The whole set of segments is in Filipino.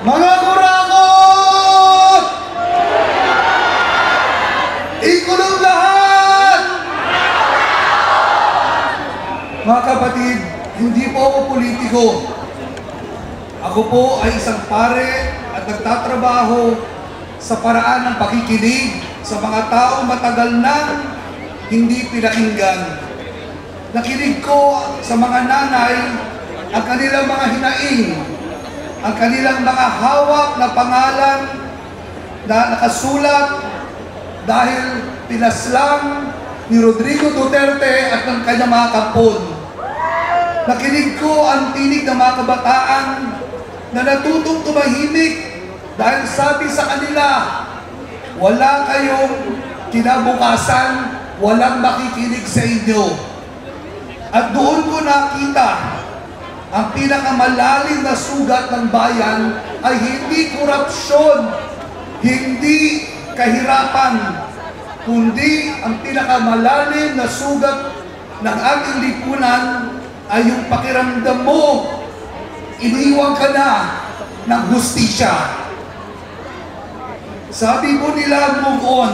Mga kurakot! Ikulong lahat! Mga kapatid, hindi po ako politiko. Ako po ay isang pare at nagtatrabaho sa paraan ng pakikinig sa mga taong matagal nang hindi pinakinggan. Nakinig ko sa mga nanay ang kanilang mga hinaing, ang kanilang mga hawak na pangalan na nakasulat dahil pinaslang ni Rodrigo Duterte at ng kanyang mga kampon. Nakinig ko ang tinig ng mga kabataan na natutong tumahimik dahil sabi sa kanila, wala kayong kinabukasan, walang makikinig sa inyo. At doon ko nakita ang pinakamalalim na sugat ng bayan ay hindi korupsyon, hindi kahirapan, kundi ang pinakamalalim na sugat ng ating lipunan ay yung pakiramdam mo, iniwan ka na ng hustisya. Sabi po nila, move on.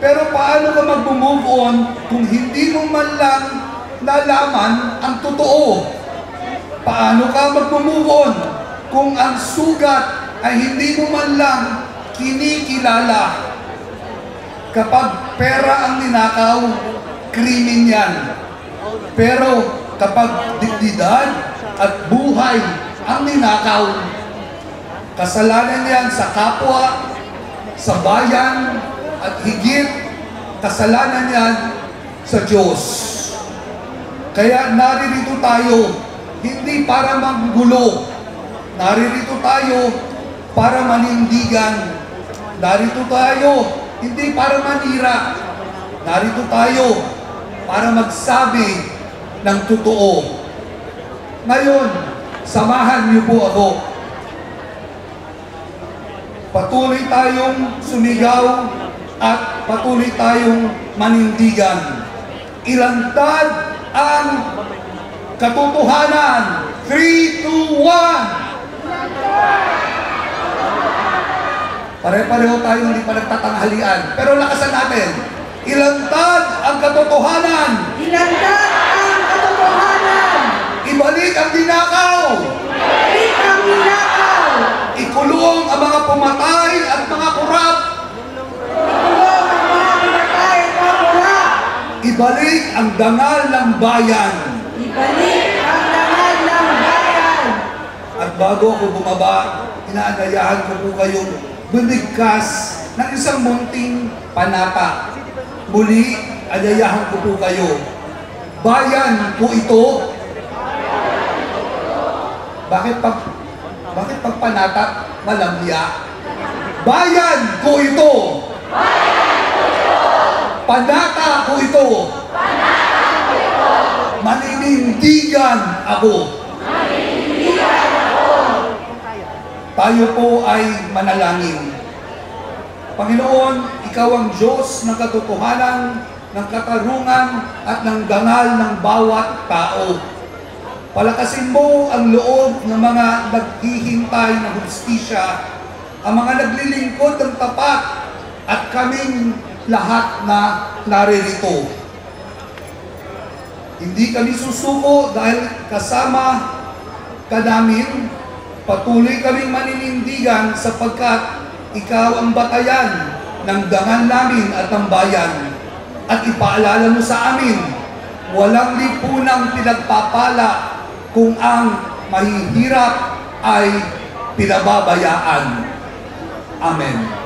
Pero paano ka mag-move on kung hindi mo man lang nalaman ang totoo? Paano ka mag-move on kung ang sugat ay hindi mo man lang kinikilala? Kapag pera ang ninakaw, krimen yan. Pero kapag dignidad at buhay ang ninakaw, kasalanan yan sa kapwa, sa bayan, at higit kasalanan yan sa Diyos. Kaya naririto tayo hindi para manggulo. Naririto tayo para manindigan. Narito tayo hindi para manira. Narito tayo para magsabi ng totoo. Ngayon, samahan niyo po ako. Patuloy tayong sumigaw at patuloy tayong manindigan. Ilantad ang katotohanan. 3, 2, 1. Pare-pareho tayo hindi pa nagtatanghalian. Pero lakasan natin. Ilantad ang katotohanan. Ilantad ang katotohanan. Ibalik ang dinakaw. Ibalik ang ninakaw. Ikulong ang mga pumatay at mga kurap. Ikulong ang mga pinatay at mga kurap. Ibalik ang dangal ng bayan. Ibalik ang dangal ng bayan. At bago ako bumaba, inaanyayahan ko po kayong bumigkas ng isang munting panata. Muli, anyayahan ko po kayo. Bayan ko ito. Bakit pag panata, malamya? Bayan ko ito. Panata ko ito. Maninindigan ako. Tayo po ay manalangin. Panginoon, Ikaw ang Diyos ng katotohanan, ng katarungan at ng dangal ng bawat tao. Palakasin mo ang loob ng mga naghihintay ng hustisya, ang mga naglilingkod ng tapat at kaming lahat na naririto. Hindi kami susuko dahil kasama ka namin. Patuloy kaming maninindigan sapagkat Ikaw ang batayan ng dangal namin at ng bayan. At ipaalala mo sa amin, walang lipunang pinagpapala kung ang mahihirap ay pinababayaan. Amen.